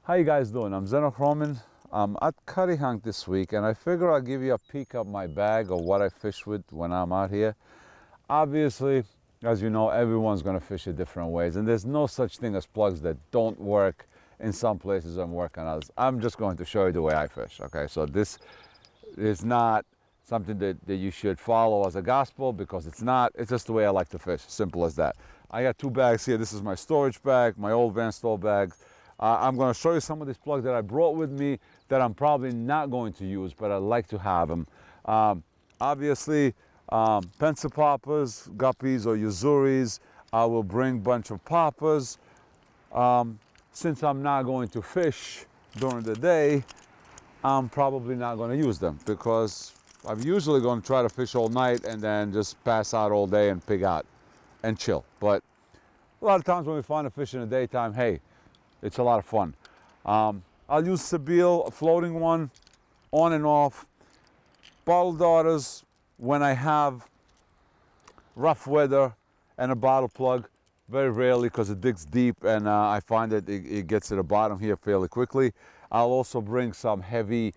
How you guys doing? I'm Zeno Hromin. I'm at Cuttyhunk this week, and I figure I'll give you a peek of my bag of what I fish with when I'm out here. Obviously, as you know, everyone's going to fish it different ways, and there's no such thing as plugs that don't work in some places and work on others. I'm just going to show you the way I fish, okay? So this is not something that you should follow as a gospel, because it's not. It's just the way I like to fish, simple as that. I got two bags here. This is my storage bag, my old Van Stol bag. I'm going to show you some of these plugs that I brought with me that I'm probably not going to use, but I like to have them. Obviously, pencil poppers, guppies or usuris. I will bring a bunch of poppers. Since I'm not going to fish during the day, I'm probably not going to use them, because I'm usually going to try to fish all night and then just pass out all day and pig out and chill. But a lot of times when we find a fish in the daytime, hey, it's a lot of fun. I'll use Sabile, a floating one, on and off. Bottle darters when I have rough weather, and a bottle plug, very rarely, because it digs deep, and I find that it gets to the bottom here fairly quickly. I'll also bring some heavy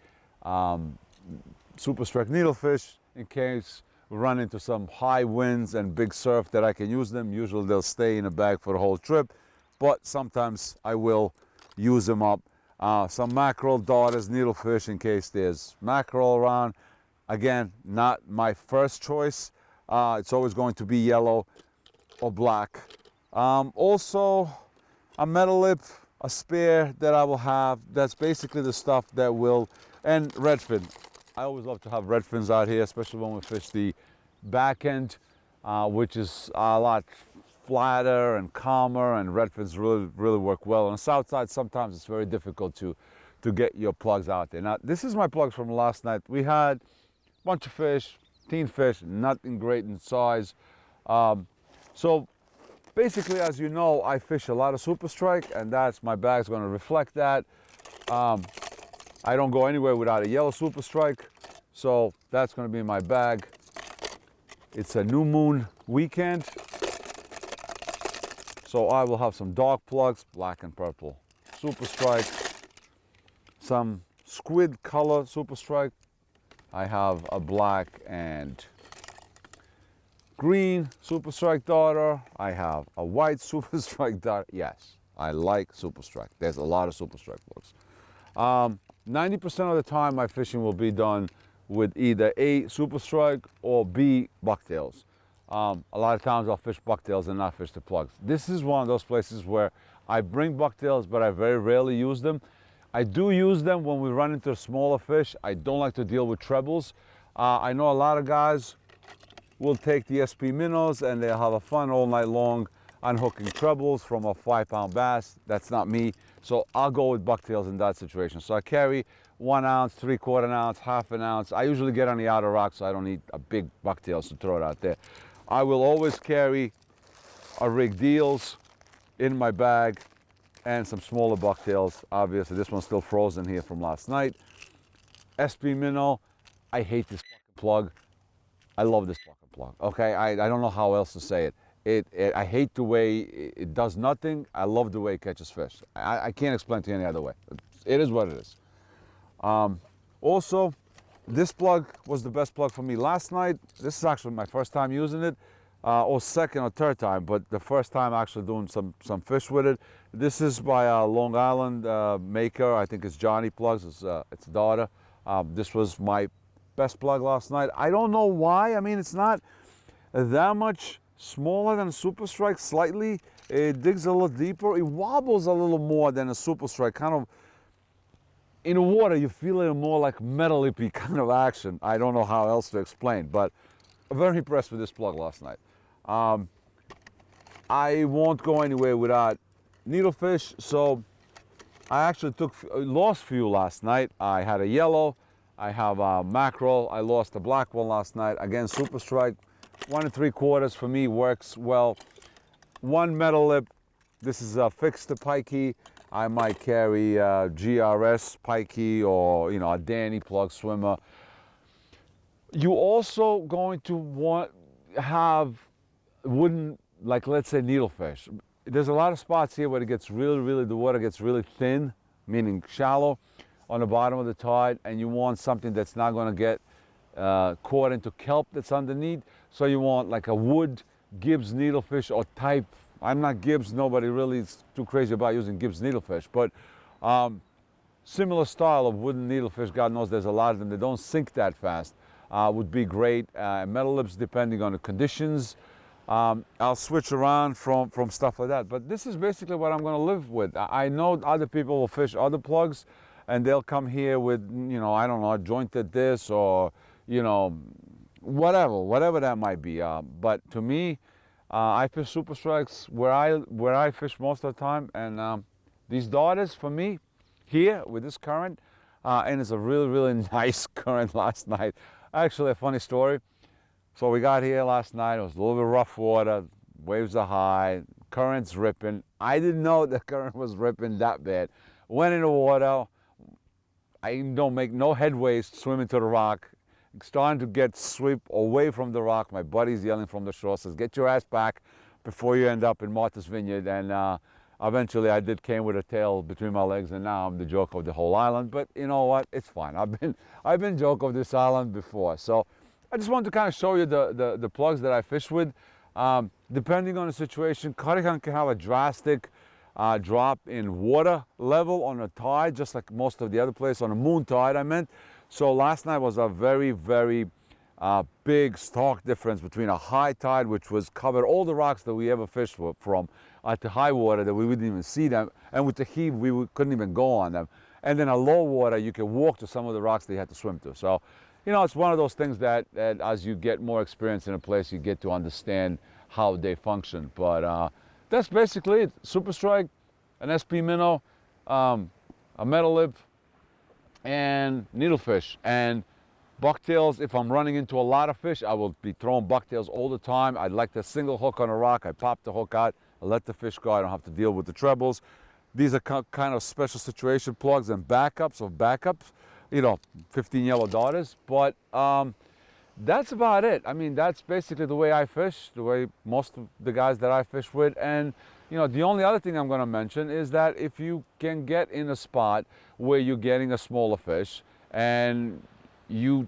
super strike needlefish in case we run into some high winds and big surf that I can use them. Usually they'll stay in the bag for the whole trip, but sometimes I will use them up. Some mackerel, darters, needlefish in case there's mackerel around. Again, not my first choice. It's always going to be yellow or black. Also, a metal lip, a spare that I will have. That's basically the stuff that will, and redfin. I always love to have redfins out here, especially when we fish the back end, which is a lot flatter and calmer, and redfins really work well. On the south side, sometimes it's very difficult to get your plugs out there. Now, this is my plugs from last night. We had a bunch of fish, teen fish, nothing great in size. So basically, as you know, I fish a lot of super strike, and that's, my bag's going to reflect that. I don't go anywhere without a yellow super strike, so that's going to be in my bag. It's a new moon weekend, so I will have some dark plugs, black and purple super strike, some squid color super strike. I have a black and green super strike darter. I have a white super strike darter. Yes, I like super strike. There's a lot of super strike plugs. 90% of the time my fishing will be done with either A, super strike, or B, bucktails. A lot of times I'll fish bucktails and not fish the plugs. This is one of those places where I bring bucktails, but I very rarely use them. I do use them when we run into smaller fish. I don't like to deal with trebles. I know a lot of guys will take the SP minnows and they'll have a fun all night long unhooking trebles from a 5-pound bass. That's not me. So I'll go with bucktails in that situation. So I carry 1 ounce, 3/4 ounce, 1/2 ounce. I usually get on the outer rock, so I don't need a big bucktails to throw it out there. I will always carry a rig deals in my bag and some smaller bucktails. Obviously, this one's still frozen here from last night. SP minnow, I hate this fucking plug. I love this fucking plug. Okay, I don't know how else to say it. I hate the way it does nothing. I love the way it catches fish. I can't explain to you any other way. It is what it is. Also, this plug was the best plug for me last night. This is actually my first time using it, or second or third time, but the first time actually doing some fish with it. This is by a Long Island maker. I think it's Johnny Plugs. It's a daughter. This was my best plug last night. I don't know why. I mean, it's not that much smaller than a super strike, slightly. It digs a little deeper. It wobbles a little more than a super strike. Kind of in the water, you feel it more like metal lippy kind of action. I don't know how else to explain, but I'm very impressed with this plug last night. I won't go anywhere without needlefish, so I actually lost few last night. I had a yellow. I have a mackerel. I lost a black one last night. Again, super strike. 1 3/4 for me works well. One metal lip. This is a fixed to pikey. I might carry a GRS pikey, or a Danny plug swimmer. You also going to have wooden, like let's say needlefish. There's a lot of spots here where it gets the water gets really thin meaning shallow on the bottom of the tide, and you want something that's not going to get caught into kelp that's underneath. So you want like a wood Gibbs needlefish or type. I'm not Gibbs, nobody really is too crazy about using Gibbs needlefish, but similar style of wooden needlefish, God knows there's a lot of them, they don't sink that fast, would be great. Metal lips, depending on the conditions. I'll switch around from stuff like that, but this is basically what I'm going to live with. I know other people will fish other plugs, and they'll come here with, you know, I don't know, jointed this or, you know, whatever that might be. But to me, I fish super strikes where I fish most of the time, and these darters for me here with this current, and it's a really nice current last night. Actually, a funny story. So we got here last night, it was a little bit rough water, waves are high, current's ripping. I didn't know the current was ripping that bad. Went in the water, I don't make no headways swimming to the rock, starting to get sweep away from the rock. My buddy's yelling from the shore, says, get your ass back before you end up in Martha's Vineyard. And eventually I came with a tail between my legs, and now I'm the joke of the whole island. But you know what, it's fine. I've been joke of this island before. So I just wanted to kind of show you the plugs that I fish with. Depending on the situation, Cuttyhunk can have a drastic drop in water level on a tide, just like most of the other places, on a moon tide I meant. So last night was a very big stark difference between a high tide, which was covered all the rocks that we ever fished from, at the high water that we wouldn't even see them, and with the heave we couldn't even go on them. And then a low water, you could walk to some of the rocks that you had to swim to. So, you know, it's one of those things that as you get more experience in a place, you get to understand how they function. But that's basically it. Super strike, an SP minnow, a metal lip, and needlefish. And bucktails, if I'm running into a lot of fish, I will be throwing bucktails all the time. I'd like the single hook on a rock. I pop the hook out, I let the fish go. I don't have to deal with the trebles. These are kind of special situation plugs and backups of backups, you know, 15 yellow darters. But that's about it. I mean, that's basically the way I fish, the way most of the guys that I fish with. And you know, the only other thing I'm going to mention is that if you can get in a spot where you're getting a smaller fish and you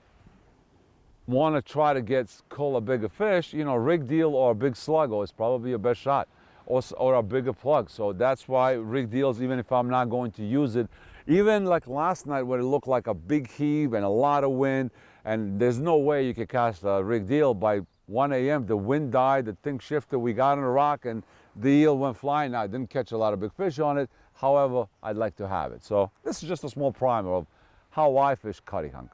want to try to call a bigger fish, you know, rig deal or a big sluggo is probably your best shot, or a bigger plug. So that's why rig deals, even if I'm not going to use it, even like last night when it looked like a big heave and a lot of wind, and there's no way you could cast a rig deal. By 1 a.m. the wind died, the thing shifted, we got on a rock, and the eel went flying. Now, I didn't catch a lot of big fish on it. However, I'd like to have it. So this is just a small primer of how I fish Cuttyhunk.